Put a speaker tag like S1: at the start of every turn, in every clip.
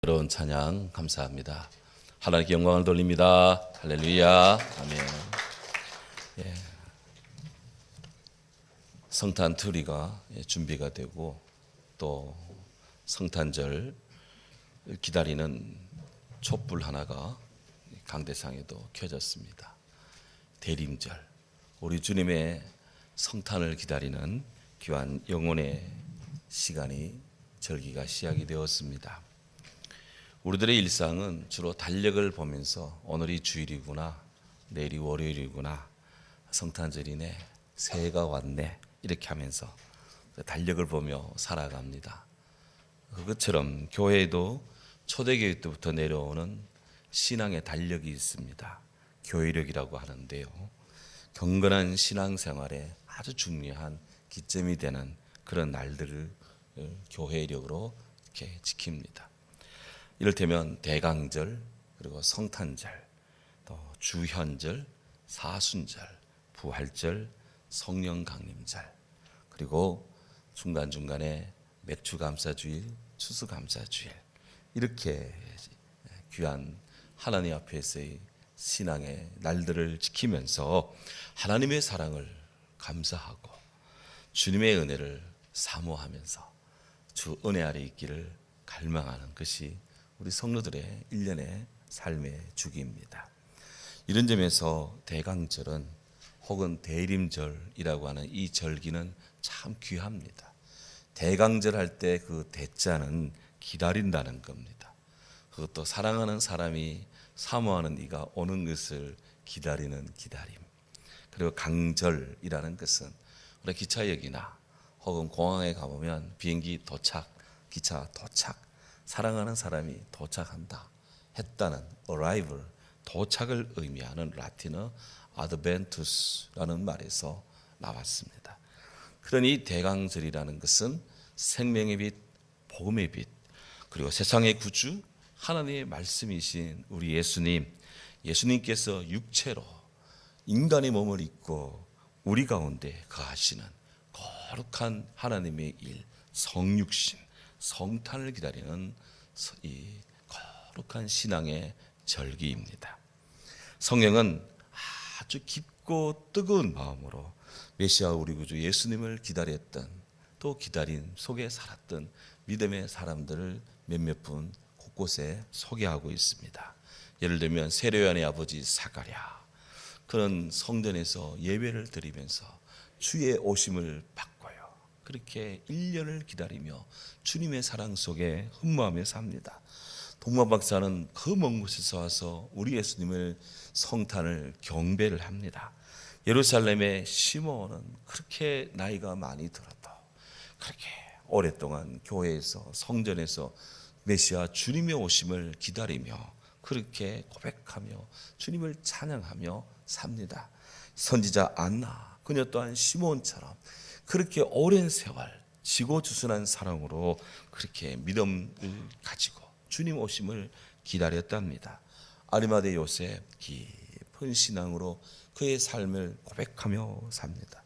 S1: 여러분 찬양 감사합니다. 하나님께 영광을 돌립니다. 할렐루야. 아멘. 예. 성탄 트리가 준비가 되고 또 성탄절 기다리는 촛불 하나가 강대상에도 켜졌습니다. 대림절, 우리 주님의 성탄을 기다리는 귀한 영혼의 시간이 절기가 시작이 되었습니다. 우리들의 일상은 주로 달력을 보면서 오늘이 주일이구나, 내일이 월요일이구나, 성탄절이네, 새해가 왔네 이렇게 하면서 달력을 보며 살아갑니다. 그것처럼 교회에도 초대교회 때부터 내려오는 신앙의 달력이 있습니다. 교회력이라고 하는데요, 경건한 신앙생활에 아주 중요한 기점이 되는 그런 날들을 교회력으로 이렇게 지킵니다. 이를테면 대강절, 그리고 성탄절, 또 주현절, 사순절, 부활절, 성령강림절, 그리고 중간중간에 맥주감사주일, 추수감사주일, 이렇게 귀한 하나님 앞에서의 신앙의 날들을 지키면서 하나님의 사랑을 감사하고 주님의 은혜를 사모하면서 주 은혜 아래 있기를 갈망하는 것이 우리 성도들의 일련의 삶의 주기입니다. 이런 점에서 대강절은 혹은 대림절이라고 하는 이 절기는 참 귀합니다. 대강절 할 때 그 대자는 기다린다는 겁니다. 그것도 사랑하는 사람이 사모하는 이가 오는 것을 기다리는 기다림. 그리고 강절이라는 것은 우리 기차역이나 혹은 공항에 가보면 비행기 도착, 기차 도착, 사랑하는 사람이 도착한다 했다는 arrival, 도착을 의미하는 라틴어 adventus라는 말에서 나왔습니다. 그러니 대강절이라는 것은 생명의 빛, 복음의 빛, 그리고 세상의 구주 하나님의 말씀이신 우리 예수님께서 육체로 인간의 몸을 입고 우리 가운데 거하시는 거룩한 하나님의 일, 성육신, 성탄을 기다리는 이 거룩한 신앙의 절기입니다. 성령은 아주 깊고 뜨거운 마음으로 메시아 우리 구주 예수님을 기다렸던, 또 기다린 속에 살았던 믿음의 사람들을 몇몇 분 곳곳에 소개하고 있습니다. 예를 들면 세례요한의 아버지 사가랴, 그런 성전에서 예배를 드리면서 주의 오심을 받고요, 그렇게 1년을 기다리며 주님의 사랑 속에 흠모하며 삽니다. 동마 박사는 그 먼 곳에서 와서 우리 예수님을 성탄을 경배를 합니다. 예루살렘의 시므온은 그렇게 나이가 많이 들어도 그렇게 오랫동안 교회에서 성전에서 메시아 주님의 오심을 기다리며 그렇게 고백하며 주님을 찬양하며 삽니다. 선지자 안나, 그녀 또한 시므온처럼 그렇게 오랜 세월 지고주순한 사랑으로 그렇게 믿음을 가지고 주님 오심을 기다렸답니다. 아리마대 요셉, 깊은 신앙으로 그의 삶을 고백하며 삽니다.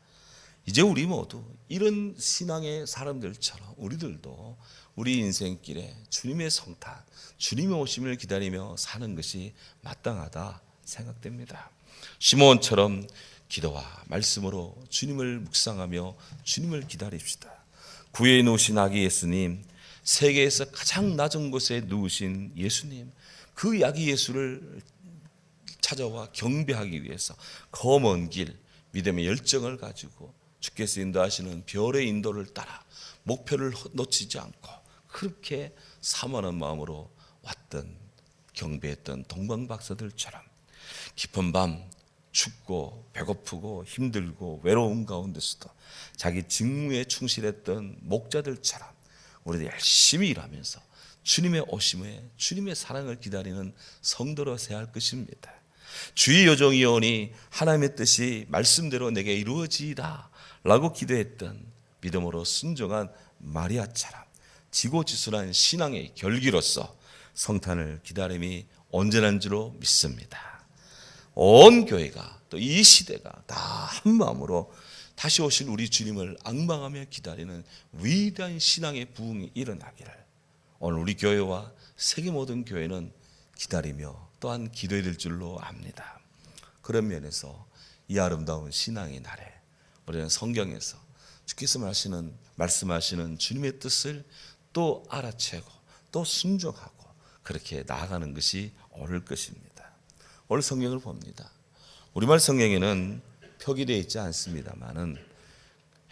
S1: 이제 우리 모두 이런 신앙의 사람들처럼 우리들도 우리 인생길에 주님의 성탄, 주님의 오심을 기다리며 사는 것이 마땅하다 생각됩니다. 시므온처럼 기도와 말씀으로 주님을 묵상하며 주님을 기다립시다. 구유에 누우신 아기 예수님, 세계에서 가장 낮은 곳에 누우신 예수님, 그 아기 예수를 찾아와 경배하기 위해서 그 먼 길 믿음의 열정을 가지고 주께서 인도하시는 별의 인도를 따라 목표를 놓치지 않고 그렇게 사모하는 마음으로 왔던, 경배했던 동방박사들처럼 깊은 밤 춥고 배고프고 힘들고 외로움 가운데서도 자기 직무에 충실했던 목자들처럼 우리도 열심히 일하면서 주님의 오심에 주님의 사랑을 기다리는 성도로 서야 할 것입니다. 주의 여종이오니 하나님의 뜻이 말씀대로 내게 이루어지이다 라고 기도했던 믿음으로 순종한 마리아처럼 지고지순한 신앙의 결기로서 성탄을 기다림이 온전한 줄로 믿습니다. 온 교회가 또 이 시대가 다 한 마음으로 다시 오실 우리 주님을 앙망하며 기다리는 위대한 신앙의 부흥이 일어나기를 오늘 우리 교회와 세계 모든 교회는 기다리며 또한 기도해야 될 줄로 압니다. 그런 면에서 이 아름다운 신앙의 날에 우리는 성경에서 주께서 말씀하시는 주님의 뜻을 또 알아채고 또 순종하고 그렇게 나아가는 것이 옳을 것입니다. 오늘 성경을 봅니다. 우리말 성경에는 표기되어 있지 않습니다만은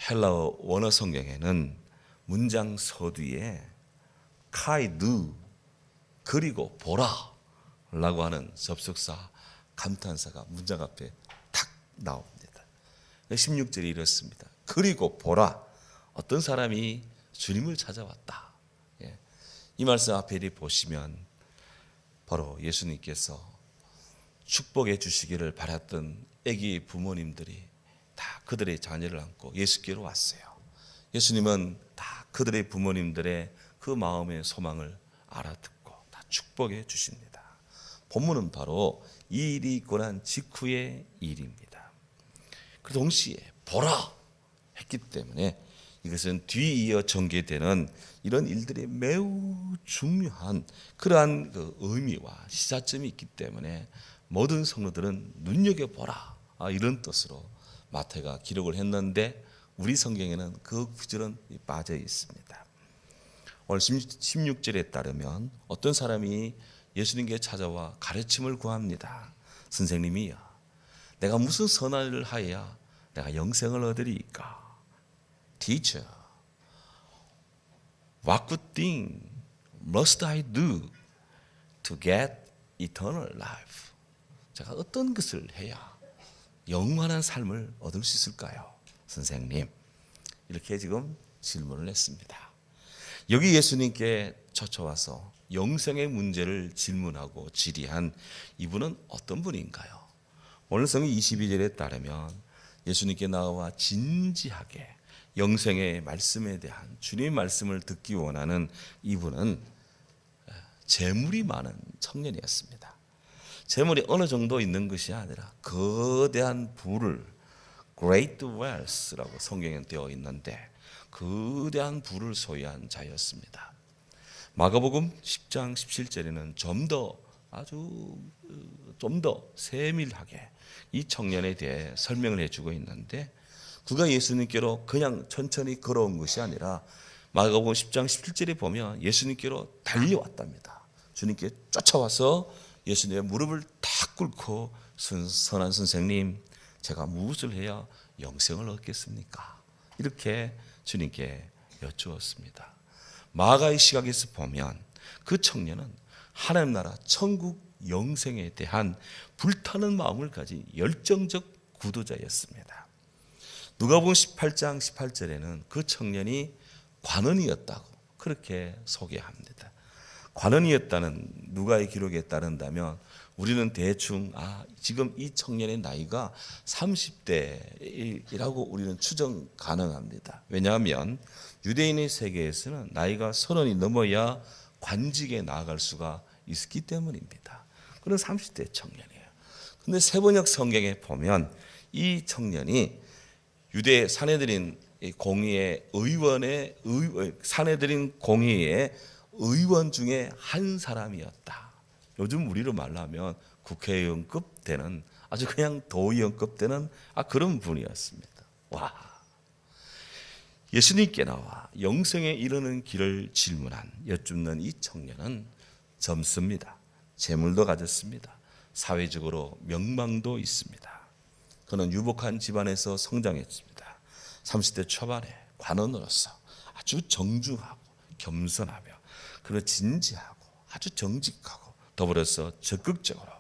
S1: 헬라어 원어 성경에는 문장 서두에 카이드 그리고 보라 라고 하는 접속사 감탄사가 문장 앞에 탁 나옵니다. 16절이 이렇습니다. 그리고 보라, 어떤 사람이 주님을 찾아왔다. 이 말씀 앞에 보시면 바로 예수님께서 축복해 주시기를 바랐던 아기 부모님들이 다 그들의 자녀를 안고 예수께로 왔어요. 예수님은 다 그들의 부모님들의 그 마음의 소망을 알아듣고 다 축복해 주십니다. 본문은 바로 이 일이 있고 난 직후의 일입니다. 그 동시에 보라 했기 때문에 이것은 뒤이어 전개되는 이런 일들이 매우 중요한 그러한 그 의미와 시사점이 있기 때문에 모든 성도들은 눈여겨보라 이런 뜻으로 마태가 기록을 했는데 우리 성경에는 그 구절은 빠져 있습니다. 오늘 16절에 따르면 어떤 사람이 예수님께 찾아와 가르침을 구합니다. 선생님이여, 내가 무슨 선한 일을 하여야 내가 영생을 얻으리이까? Teacher, what good thing must I do to get eternal life? 제가 어떤 것을 해야 영원한 삶을 얻을 수 있을까요? 선생님, 이렇게 지금 질문을 했습니다. 여기 예수님께 쫓아와서 영생의 문제를 질문하고 질의한 이분은 어떤 분인가요? 오늘 성경 22절에 따르면 예수님께 나와 진지하게 영생의 말씀에 대한 주님의 말씀을 듣기 원하는 이분은 재물이 많은 청년이었습니다. 재물이 어느 정도 있는 것이 아니라 거대한 부를 Great Wealth라고 성경에 되어 있는데 거대한 부를 소유한 자였습니다. 마가복음 10장 17절에는 좀 더 세밀하게 이 청년에 대해 설명을 해주고 있는데 그가 예수님께로 그냥 천천히 걸어온 것이 아니라 마가복음 10장 17절에 보면 예수님께로 달려왔답니다. 주님께 쫓아와서 예수님의 무릎을 탁 꿇고 선한 선생님, 제가 무엇을 해야 영생을 얻겠습니까? 이렇게 주님께 여쭈었습니다. 마가의 시각에서 보면 그 청년은 하나님 나라 천국 영생에 대한 불타는 마음을 가진 열정적 구도자였습니다. 누가복음 18장 18절에는 그 청년이 관원이었다고 그렇게 소개합니다. 관원이었다는 누가의 기록에 따른다면 우리는 대충 지금 이 청년의 나이가 30대이라고 우리는 추정 가능합니다. 왜냐하면 유대인의 세계에서는 나이가 30이 넘어야 관직에 나아갈 수가 있기 때문입니다. 그런 30대 청년이에요. 그런데 세번역 성경에 보면 이 청년이 유대 사내들인 공의의 사내들인 공의의 의원 중에 한 사람이었다. 요즘 우리로 말하면 국회의원급 되는 아주 그냥 도의원급 되는 그런 분이었습니다. 와, 예수님께 나와 영생에 이르는 길을 여쭙는 이 청년은 젊습니다. 재물도 가졌습니다. 사회적으로 명망도 있습니다. 그는 유복한 집안에서 성장했습니다. 30대 초반에 관원으로서 아주 정중하고 겸손하며 그는 진지하고 아주 정직하고 더불어서 적극적으로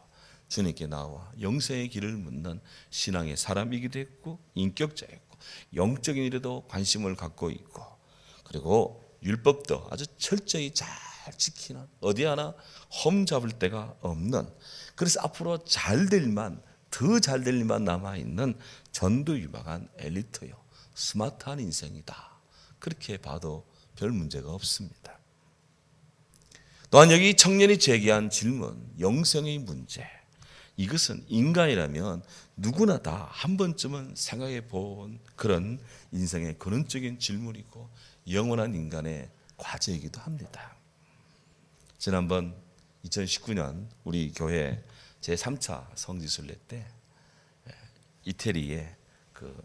S1: 주님께 나와 영생의 길을 묻는 신앙의 사람이기도 했고 인격자였고 영적인 일에도 관심을 갖고 있고 그리고 율법도 아주 철저히 잘 지키는 어디 하나 험잡을 데가 없는 그래서 앞으로 더 잘 될 일만 남아있는 전도유망한 엘리트요 스마트한 인생이다. 그렇게 봐도 별 문제가 없습니다. 또한 여기 청년이 제기한 질문, 영생의 문제. 이것은 인간이라면 누구나 다 한 번쯤은 생각해 본 그런 인생의 근원적인 질문이고 영원한 인간의 과제이기도 합니다. 지난번 2019년 우리 교회 제3차 성지순례 때 이태리의 그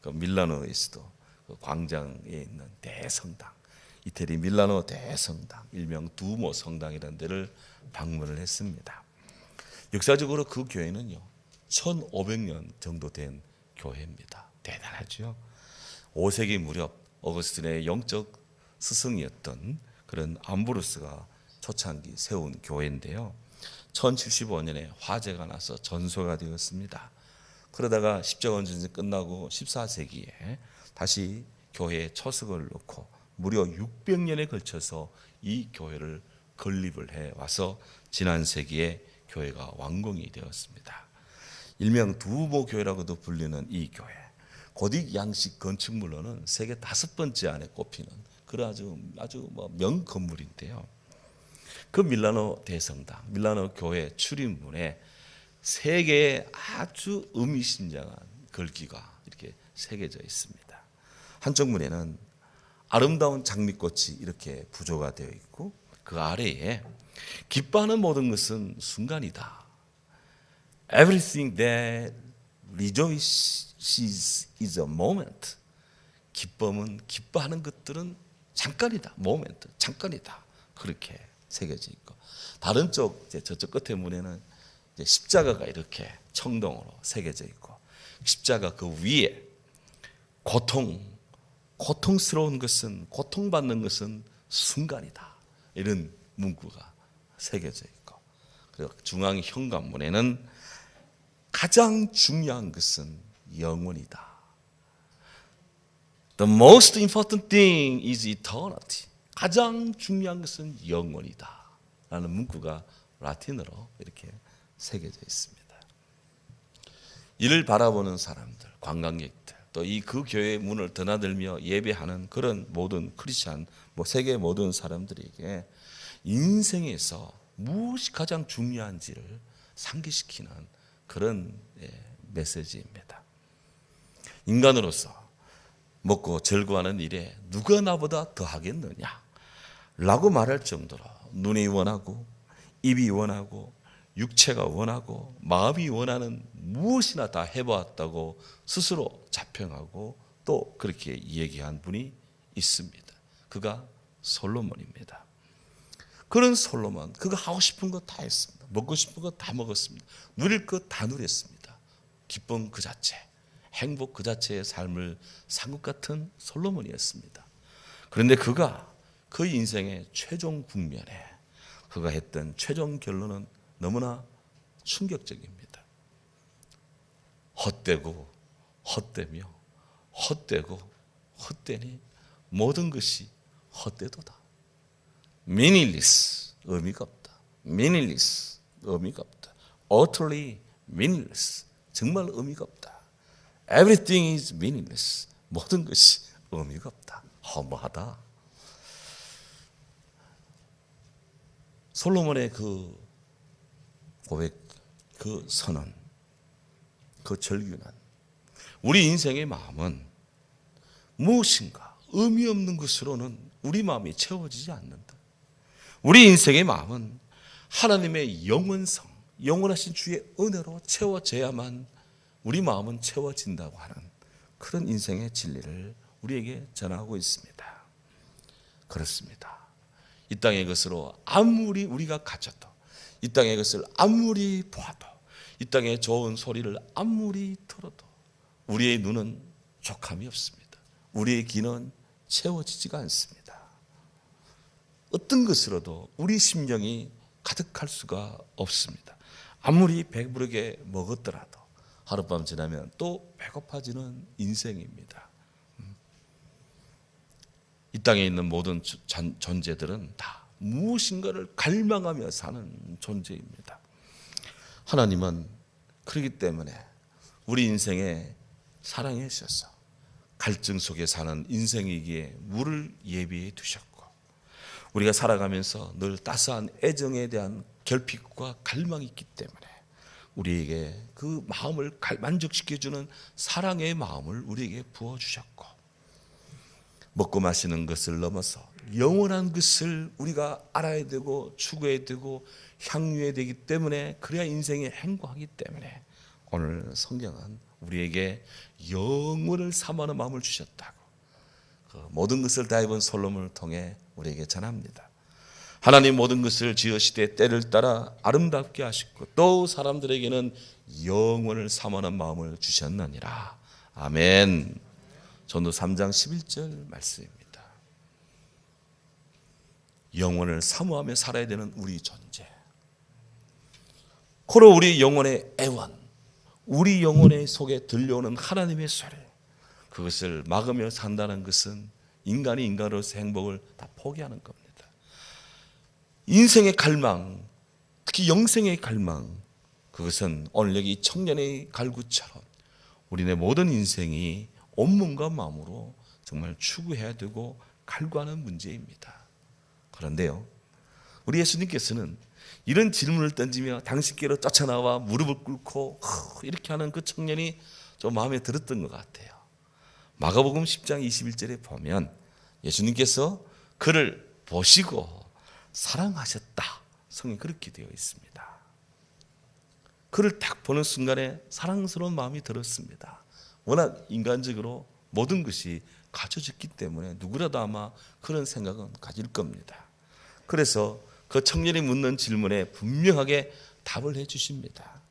S1: 밀라노에서도 그 광장에 있는 대성당, 이태리 밀라노 대성당, 일명 두모 성당이라는 데를 방문을 했습니다. 역사적으로 그 교회는요 1500년 정도 된 교회입니다. 대단하죠. 5세기 무렵 어거스틴의 영적 스승이었던 그런 암브로스가 초창기 세운 교회인데요, 1075년에 화재가 나서 전소가 되었습니다. 그러다가 십자가전쟁이 끝나고 14세기에 다시 교회에 초석을 놓고 무려 600년에 걸쳐서 이 교회를 건립을 해와서 지난 세기에 교회가 완공이 되었습니다. 일명 두모 교회라고도 불리는 이 교회, 고딕 양식 건축물로는 세계 5번째 안에 꼽히는 그런 아주 명 건물인데요, 그 밀라노 대성당, 밀라노 교회 출입문에 3개의 아주 의미심장한 글귀가 이렇게 새겨져 있습니다. 한쪽 문에는 아름다운 장미꽃이 이렇게 부조가 되어 있고, 그 아래에 기뻐하는 모든 것은 순간이다. Everything that rejoices is a moment. 기뻐하는 것들은 잠깐이다. moment, 잠깐이다. 그렇게 새겨져 있고, 다른 저쪽 끝에 문에는 십자가가 이렇게 청동으로 새겨져 있고, 십자가 그 위에 고통스러운 것은, 고통받는 것은 순간이다. 이런 문구가 새겨져 있고, 그리고 중앙 현관문에는 가장 중요한 것은 영원이다. The most important thing is eternity. 가장 중요한 것은 영원이다. 라는 문구가 라틴어로 이렇게 새겨져 있습니다. 이를 바라보는 사람들, 관광객들, 또 그 교회의 문을 드나들며 예배하는 그런 모든 크리스찬, 세계 모든 사람들에게 인생에서 무엇이 가장 중요한지를 상기시키는 그런 메시지입니다. 인간으로서 먹고 즐거워하는 일에 누가 나보다 더 하겠느냐 라고 말할 정도로 눈이 원하고 입이 원하고 육체가 원하고 마음이 원하는 무엇이나 다 해보았다고 스스로 자평하고 또 그렇게 얘기한 분이 있습니다. 그가 솔로몬입니다. 그런 솔로몬, 그가 하고 싶은 거 다 했습니다. 먹고 싶은 거 다 먹었습니다. 누릴 것 다 누렸습니다. 기쁨 그 자체, 행복 그 자체의 삶을 산 것 같은 솔로몬이었습니다. 그런데 그가 그 인생의 최종 국면에 그가 했던 최종 결론은 너무나 충격적입니다. 헛되고 헛되며 헛되고 헛되니 모든 것이 헛되도다. meaningless, 의미가 없다. meaningless, 의미가 없다. utterly meaningless, 정말 의미가 없다. everything is meaningless, 모든 것이 의미가 없다. 허무하다. 솔로몬의 그 고백, 그 선언, 그 절규는 우리 인생의 마음은 무엇인가 의미 없는 것으로는 우리 마음이 채워지지 않는다. 우리 인생의 마음은 하나님의 영원성, 영원하신 주의 은혜로 채워져야만 우리 마음은 채워진다고 하는 그런 인생의 진리를 우리에게 전하고 있습니다. 그렇습니다. 이 땅의 것으로 아무리 우리가 가져도, 이 땅의 것을 아무리 보아도, 이 땅의 좋은 소리를 아무리 들어도 우리의 눈은 족함이 없습니다. 우리의 귀는 채워지지가 않습니다. 어떤 것으로도 우리 심령이 가득할 수가 없습니다. 아무리 배부르게 먹었더라도 하룻밤 지나면 또 배고파지는 인생입니다. 이 땅에 있는 모든 존재들은 다 무엇인가를 갈망하며 사는 존재입니다. 하나님은 그렇기 때문에 우리 인생에 사랑해 주셔서 갈증 속에 사는 인생이기에 물을 예비해 두셨고, 우리가 살아가면서 늘 따스한 애정에 대한 결핍과 갈망이 있기 때문에 우리에게 그 마음을 만족시켜주는 사랑의 마음을 우리에게 부어주셨고, 먹고 마시는 것을 넘어서 영원한 것을 우리가 알아야 되고 추구해야 되고 향유해야 되기 때문에, 그래야 인생이 행복하기 때문에 오늘 성경은 우리에게 영원을 사모하는 마음을 주셨다고 그 모든 것을 다 입은 솔로몬을 통해 우리에게 전합니다. 하나님 모든 것을 지으시되 때를 따라 아름답게 하시고 또 사람들에게는 영원을 사모하는 마음을 주셨느니라. 아멘. 전도 3장 11절 말씀입니다. 영원을 사모하며 살아야 되는 우리 존재, 고로 우리 영혼의 애원, 우리 영혼의 속에 들려오는 하나님의 소리, 그것을 막으며 산다는 것은 인간이 인간으로서 행복을 다 포기하는 겁니다. 인생의 갈망, 특히 영생의 갈망, 그것은 오늘 여기 청년의 갈구처럼 우리네 모든 인생이 온몸과 마음으로 정말 추구해야 되고 갈구하는 문제입니다. 그런데요, 우리 예수님께서는 이런 질문을 던지며 당신께로 쫓아나와 무릎을 꿇고 이렇게 하는 그 청년이 좀 마음에 들었던 것 같아요. 마가복음 10장 21절에 보면 예수님께서 그를 보시고 사랑하셨다. 성경에 그렇게 되어 있습니다. 그를 딱 보는 순간에 사랑스러운 마음이 들었습니다. 워낙 인간적으로 모든 것이 갖춰졌기 때문에 누구라도 아마 그런 생각은 가질 겁니다. 그래서 그 청년이 묻는 질문에 분명하게 답을 해 주십니다.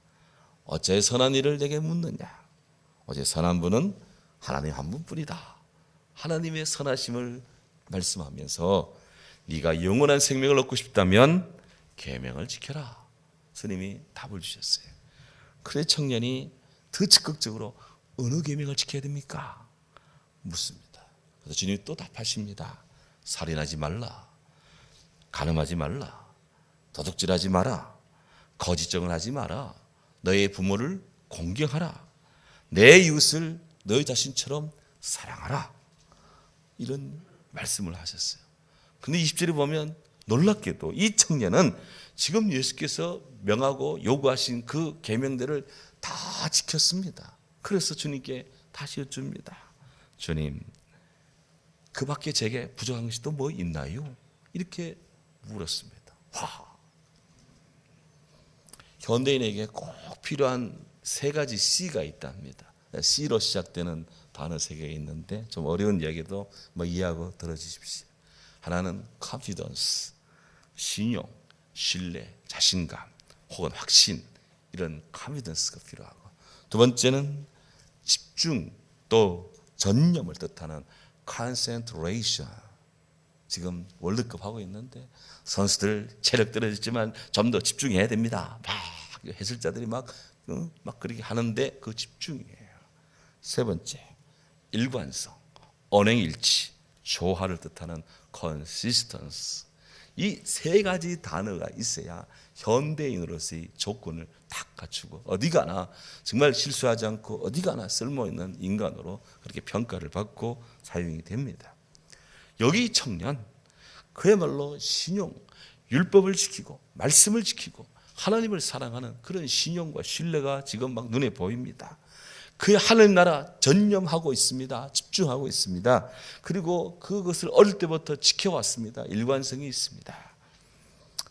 S1: 어째 선한 일을 내게 묻느냐? 어째 선한 분은 하나님 한 분뿐이다. 하나님의 선하심을 말씀하면서 네가 영원한 생명을 얻고 싶다면 계명을 지켜라. 스님이 답을 주셨어요. 그래 청년이 더 적극적으로 어느 계명을 지켜야 됩니까? 묻습니다. 그래서 주님이 또 답하십니다. 살인하지 말라. 간음하지 말라. 도둑질하지 마라. 거짓정을 하지 마라. 너의 부모를 공경하라. 내 이웃을 너희 자신처럼 사랑하라. 이런 말씀을 하셨어요. 근데 20절에 보면 놀랍게도 이 청년은 지금 예수께서 명하고 요구하신 그 계명들을 다 지켰습니다. 그래서 주님께 다시 여쭙니다. 주님, 그 밖에 제게 부족한 것이 또 뭐 있나요? 이렇게 물었습니다. 현대인에게 꼭 필요한 세 가지 C가 있답니다. C로 시작되는 단어 세 개가 있는데 좀 어려운 이야기도 이해하고 들어주십시오. 하나는 confidence, 신용, 신뢰, 자신감 혹은 확신, 이런 confidence가 필요하고, 두 번째는 집중 또 전념을 뜻하는 concentration. 지금 월드컵 하고 있는데 선수들 체력 떨어졌지만 좀 더 집중해야 됩니다. 막 해설자들이 막 그렇게 하는데 그 집중이에요. 세 번째, 일관성, 언행일치, 조화를 뜻하는 consistency. 이 세 가지 단어가 있어야 현대인으로서의 조건을 딱 갖추고 어디 가나 정말 실수하지 않고 어디 가나 쓸모있는 인간으로 그렇게 평가를 받고 사용이 됩니다. 여기 청년 그야말로 신용, 율법을 지키고 말씀을 지키고 하나님을 사랑하는 그런 신용과 신뢰가 지금 막 눈에 보입니다. 그 하늘나라 전념하고 있습니다. 집중하고 있습니다. 그리고 그것을 어릴 때부터 지켜왔습니다. 일관성이 있습니다.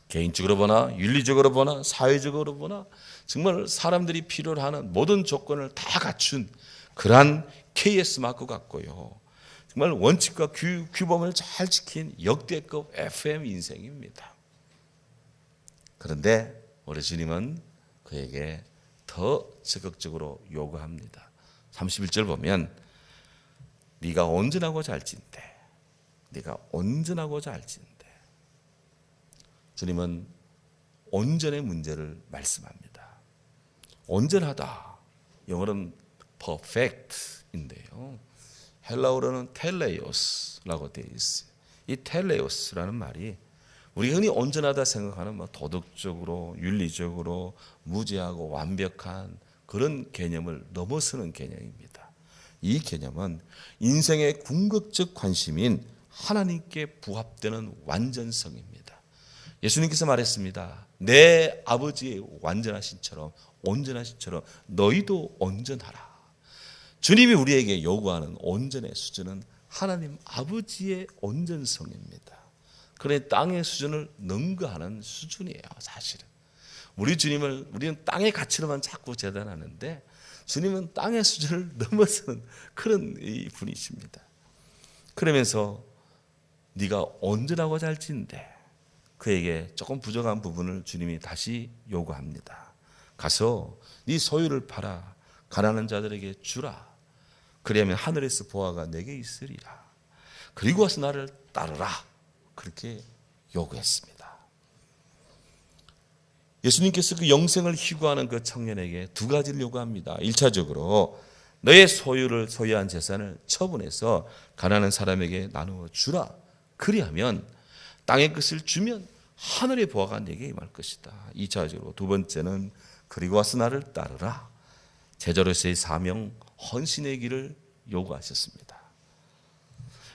S1: 개인적으로 보나 윤리적으로 보나 사회적으로 보나 정말 사람들이 필요로 하는 모든 조건을 다 갖춘 그러한 KS 마크 같고요. 정말 원칙과 규범을 잘 지킨 역대급 FM 인생입니다. 그런데 우리 주님은 그에게 더 적극적으로 요구합니다. 31절 보면 네가 온전하고자 할진대, 네가 온전하고자 할진대. 주님은 온전의 문제를 말씀합니다. 온전하다, 영어로는 perfect인데요. 헬라어로는 텔레오스라고 되어 있어요. 이 텔레오스라는 말이 우리 흔히 온전하다 생각하는 도덕적으로 윤리적으로 무죄하고 완벽한 그런 개념을 넘어서는 개념입니다. 이 개념은 인생의 궁극적 관심인 하나님께 부합되는 완전성입니다. 예수님께서 말했습니다. 내 아버지의 완전하신처럼 온전하신처럼 너희도 온전하라. 주님이 우리에게 요구하는 온전의 수준은 하나님 아버지의 온전성입니다. 그래 땅의 수준을 능가하는 수준이에요. 사실은 우리는 땅의 가치로만 자꾸 재단하는데 주님은 땅의 수준을 넘어서는 그런 분이십니다. 그러면서 네가 온전하고 잘진대 그에게 조금 부족한 부분을 주님이 다시 요구합니다. 가서 네 소유를 팔아 가난한 자들에게 주라. 그리하면 하늘에서 보화가 내게 있으리라. 그리고 와서 나를 따르라. 그렇게 요구했습니다. 예수님께서 그 영생을 희구하는 그 청년에게 두 가지를 요구합니다. 1차적으로 너의 소유한 재산을 처분해서 가난한 사람에게 나누어 주라. 그리하면 땅의 것을 주면 하늘의 보화가 내게 임할 것이다. 2차적으로 두 번째는 그리고 와서 나를 따르라. 제자로서의 사명 헌신의 길을 요구하셨습니다.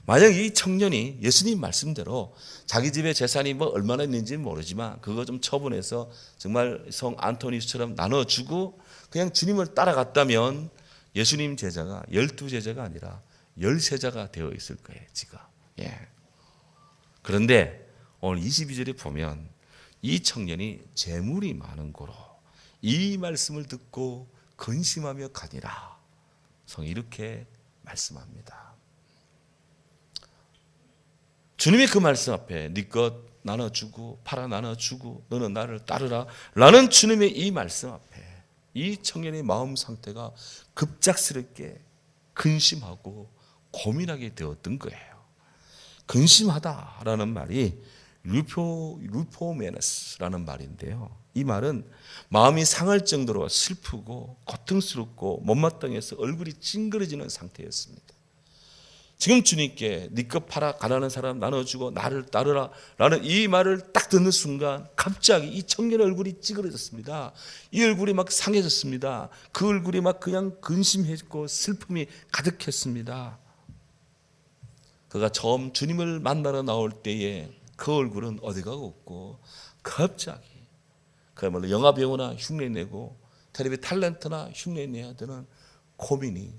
S1: 만약 이 청년이 예수님 말씀대로 자기 집에 재산이 얼마나 있는지는 모르지만 그거 좀 처분해서 정말 성 안토니우스처럼 나눠주고 그냥 주님을 따라갔다면 예수님 제자가 12제자가 아니라 13제자가 되어 있을 거예요. 지금. 그런데 오늘 22절에 보면 이 청년이 재물이 많은 고로 이 말씀을 듣고 근심하며 가니라. 성이 이렇게 말씀합니다. 주님의 그 말씀 앞에 네 것 나눠주고 팔아 나눠주고 너는 나를 따르라 라는 주님의 이 말씀 앞에 이 청년의 마음 상태가 급작스럽게 근심하고 고민하게 되었던 거예요. 근심하다라는 말이 루포메너스라는 말인데요. 이 말은 마음이 상할 정도로 슬프고 고통스럽고 못마땅해서 얼굴이 찡그러지는 상태였습니다. 지금 주님께 네 것 팔아 가난한 사람 나눠주고 나를 따르라 라는 이 말을 딱 듣는 순간 갑자기 이 청년의 얼굴이 찌그러졌습니다. 이 얼굴이 막 상해졌습니다. 그 얼굴이 막 그냥 근심했고 슬픔이 가득했습니다. 그가 처음 주님을 만나러 나올 때에 그 얼굴은 어디가 없고 갑자기 그야말로 영화배우나 흉내내고 텔레비 탤런트나 흉내내야 되는 고민이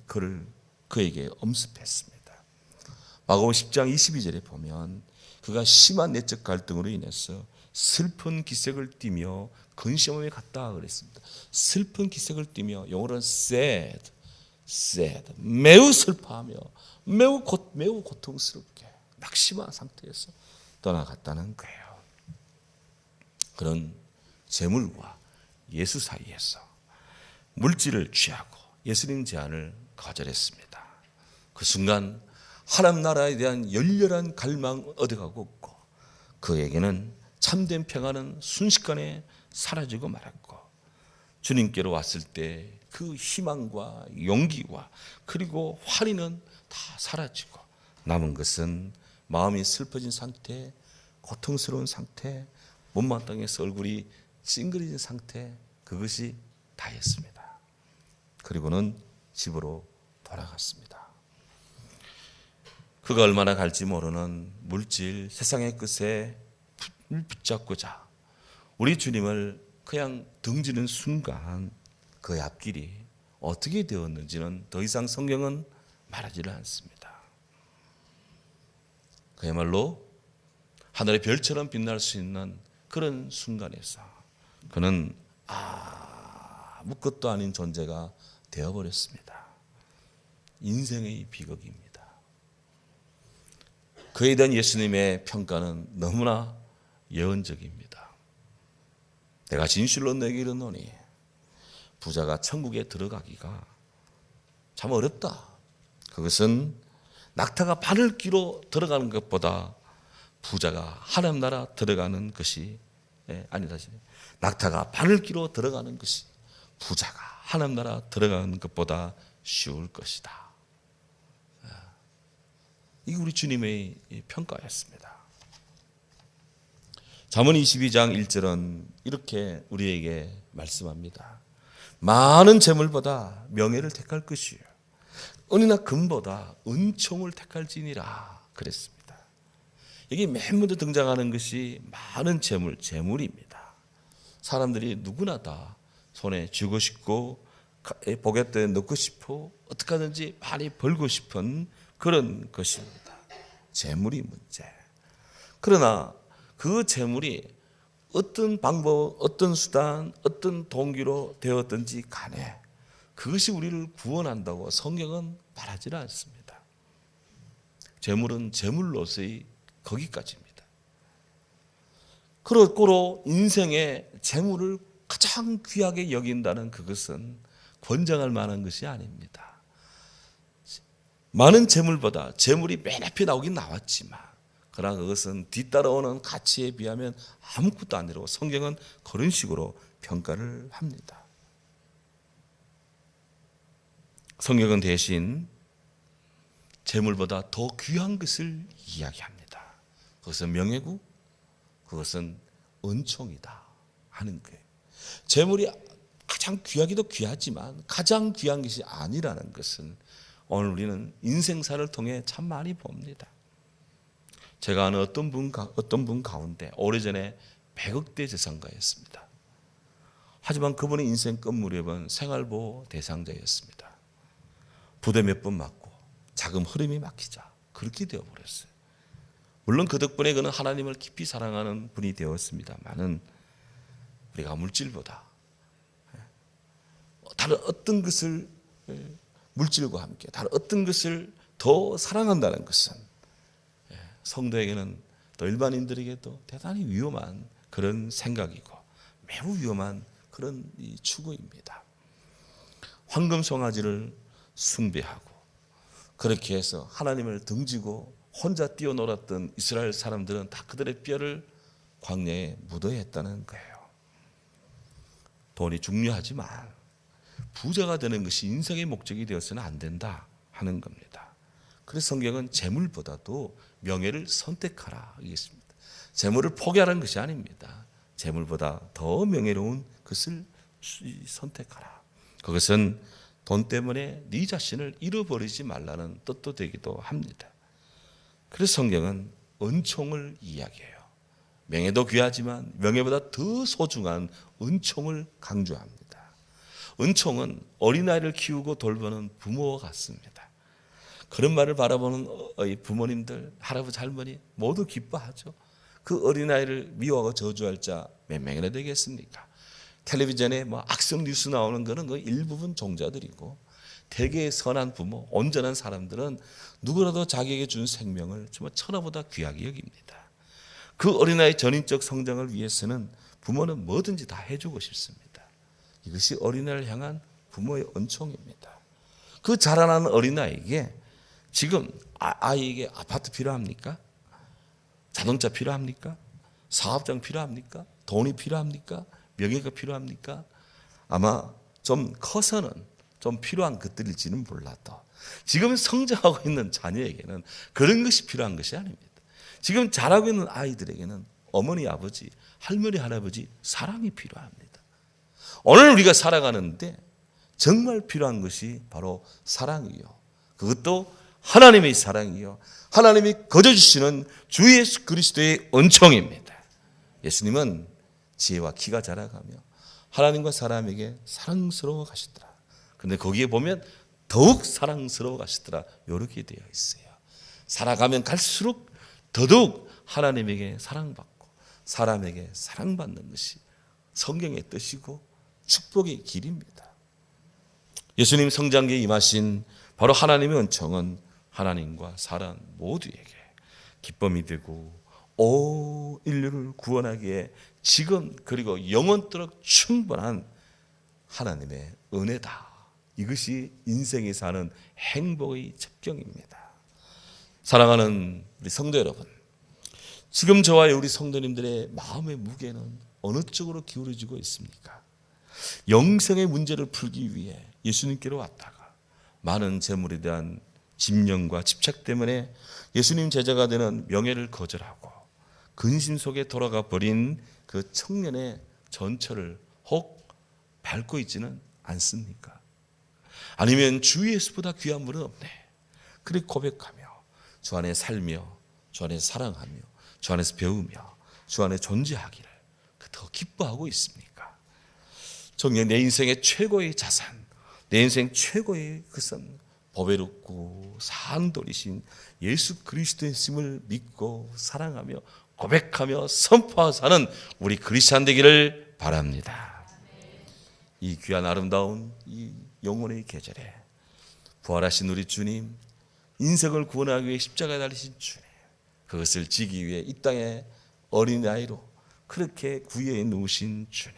S1: 그에게 엄습했습니다. 마가복음 10장 22절에 보면 그가 심한 내적 갈등으로 인해서 슬픈 기색을 띠며 근심함에 갔다 그랬습니다. 슬픈 기색을 띠며 영어로는 sad, 매우 슬퍼하며 매우 고통스럽게 낙심한 상태에서 떠나갔다는 거예요. 그런 재물과 예수 사이에서 물질을 취하고 예수님 제안을 거절했습니다. 그 순간 하나님 나라에 대한 열렬한 갈망 얻어가고 없고 그에게는 참된 평안은 순식간에 사라지고 말았고 주님께로 왔을 때 그 희망과 용기와 그리고 환희는 다 사라지고 남은 것은 마음이 슬퍼진 상태, 고통스러운 상태, 못마땅해서 얼굴이 찡그려진 상태, 그것이 다였습니다. 그리고는 집으로 돌아갔습니다. 그가 얼마나 갈지 모르는 물질, 세상의 끝에 붙잡고자 우리 주님을 그냥 등지는 순간 그의 앞길이 어떻게 되었는지는 더 이상 성경은 말하지를 않습니다. 그야말로 하늘의 별처럼 빛날 수 있는 그런 순간에서 그는 아무것도 아닌 존재가 되어버렸습니다. 인생의 비극입니다. 그에 대한 예수님의 평가는 너무나 예언적입니다. 내가 진실로 내게 이르노니 부자가 천국에 들어가기가 참 어렵다. 그것은 낙타가 바늘 끼로 들어가는 것보다 부자가 하나님 나라 들어가는 것이 아니다. 낙타가 바늘 끼로 들어가는 것이 부자가 하나님 나라 들어가는 것보다 쉬울 것이다. 이게 우리 주님의 평가였습니다. 잠언 22장 1절은 이렇게 우리에게 말씀합니다. 많은 재물보다 명예를 택할 것이요 은이나 금보다 은총을 택할지니라 그랬습니다. 여기 맨 먼저 등장하는 것이 많은 재물입니다. 사람들이 누구나 다 손에 쥐고 싶고 포켓에 넣고 싶고 어떻게 하든지 많이 벌고 싶은 그런 것입니다. 재물이 문제. 그러나 그 재물이 어떤 방법, 어떤 수단, 어떤 동기로 되었든지 간에 그것이 우리를 구원한다고 성경은 말하지 않습니다. 재물은 재물로서의 거기까지입니다. 그러므로 인생의 재물을 가장 귀하게 여긴다는 그것은 권장할 만한 것이 아닙니다. 많은 재물보다 재물이 맨 앞에 나오긴 나왔지만 그러나 그것은 뒤따라오는 가치에 비하면 아무것도 아니라고 성경은 그런 식으로 평가를 합니다. 성경은 대신 재물보다 더 귀한 것을 이야기합니다. 그것은 명예고 그것은 은총이다 하는 거예요. 재물이 가장 귀하기도 귀하지만 가장 귀한 것이 아니라는 것은 오늘 우리는 인생사를 통해 참 많이 봅니다. 제가 아는 어떤 분 가운데 오래전에 100억대 재산가였습니다. 하지만 그분의 인생 끝 무렵은 생활보호 대상자였습니다. 부대 몇 번 맞고 자금 흐름이 막히자 그렇게 되어버렸어요. 물론 그 덕분에 그는 하나님을 깊이 사랑하는 분이 되었습니다만은 우리가 물질보다 다른 어떤 것을 물질과 함께 다른 어떤 것을 더 사랑한다는 것은 성도에게는 또 일반인들에게도 대단히 위험한 그런 생각이고 매우 위험한 그런 추구입니다. 황금 송아지를 숭배하고 그렇게 해서 하나님을 등지고 혼자 뛰어놀았던 이스라엘 사람들은 다 그들의 뼈를 광야에 묻어야 했다는 거예요. 돈이 중요하지만 부자가 되는 것이 인생의 목적이 되어서는 안 된다 하는 겁니다. 그래서 성경은 재물보다도 명예를 선택하라 이겠습니다. 재물을 포기하라는 것이 아닙니다. 재물보다 더 명예로운 것을 선택하라. 그것은 돈 때문에 네 자신을 잃어버리지 말라는 뜻도 되기도 합니다. 그래서 성경은 은총을 이야기해요. 명예도 귀하지만 명예보다 더 소중한 은총을 강조합니다. 은총은 어린아이를 키우고 돌보는 부모와 같습니다. 그런 말을 바라보는 부모님들, 할아버지, 할머니 모두 기뻐하죠. 그 어린아이를 미워하고 저주할 자 몇 명이나 되겠습니까? 텔레비전에 악성 뉴스 나오는 거는 그 일부분 종자들이고 대개의 선한 부모, 온전한 사람들은 누구라도 자기에게 준 생명을 정말 천하보다 귀하게 여깁니다. 그 어린아이 전인적 성장을 위해서는 부모는 뭐든지 다 해주고 싶습니다. 이것이 어린아이를 향한 부모의 은총입니다. 그 자라나는 어린아이에게 지금 아이에게 아파트 필요합니까? 자동차 필요합니까? 사업장 필요합니까? 돈이 필요합니까? 명예가 필요합니까? 아마 좀 커서는 좀 필요한 것들일지는 몰라도 지금 성장하고 있는 자녀에게는 그런 것이 필요한 것이 아닙니다. 지금 자라고 있는 아이들에게는 어머니, 아버지, 할머니, 할아버지 사랑이 필요합니다. 오늘 우리가 살아가는데 정말 필요한 것이 바로 사랑이요. 그것도 하나님의 사랑이요. 하나님이 거저주시는 주 예수 그리스도의 은총입니다. 예수님은 지혜와 키가 자라가며 하나님과 사람에게 사랑스러워 가시더라. 근데 거기에 보면 더욱 사랑스러워 가시더라. 이렇게 되어 있어요. 살아가면 갈수록 더더욱 하나님에게 사랑받고 사람에게 사랑받는 것이 성경의 뜻이고 축복의 길입니다. 예수님 성장기에 임하신 바로 하나님의 은총은 하나님과 사람 모두에게 기쁨이 되고 온 인류를 구원하기에 지금 그리고 영원토록 충분한 하나님의 은혜다. 이것이 인생에 사는 행복의 첩경입니다. 사랑하는 우리 성도 여러분, 지금 저와 우리 성도님들의 마음의 무게는 어느 쪽으로 기울어지고 있습니까? 영생의 문제를 풀기 위해 예수님께로 왔다가 많은 재물에 대한 집념과 집착 때문에 예수님 제자가 되는 명예를 거절하고 근심 속에 돌아가 버린 그 청년의 전철을 혹 밟고 있지는 않습니까? 아니면 주 예수보다 귀한 분은 없네. 그렇게 고백하며 주 안에 살며 주 안에 사랑하며 주 안에서 배우며 주 안에 존재하기를 더 기뻐하고 있습니까? 정녕 내 인생의 최고의 자산, 내 인생 최고의 것은 보배롭고 사항돌이신 예수 그리스도의 있음을 믿고 사랑하며 고백하며 선포하며 사는 우리 크리스찬 되기를 바랍니다. 이 귀한 아름다운 이 영혼의 계절에 부활하신 우리 주님, 인생을 구원하기 위해 십자가에 달리신 주님, 그것을 지기 위해 이 땅에 어린아이로 그렇게 구유에 누우신 주님,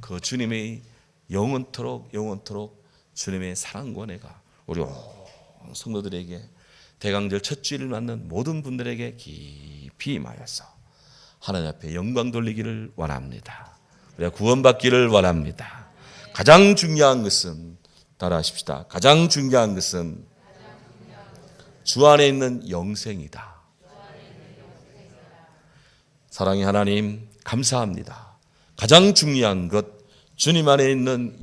S1: 그 주님의 영원토록 주님의 사랑과 은혜가 우리 성도들에게 대강절 첫 주일을 맞는 모든 분들에게 깊이 임하여서 하나님 앞에 영광 돌리기를 원합니다. 우리가 구원받기를 원합니다. 가장 중요한 것은 따라하십시다. 가장 중요한 것은 주 안에 있는 영생이다. 사랑의 하나님 감사합니다. 가장 중요한 것 주님 안에 있는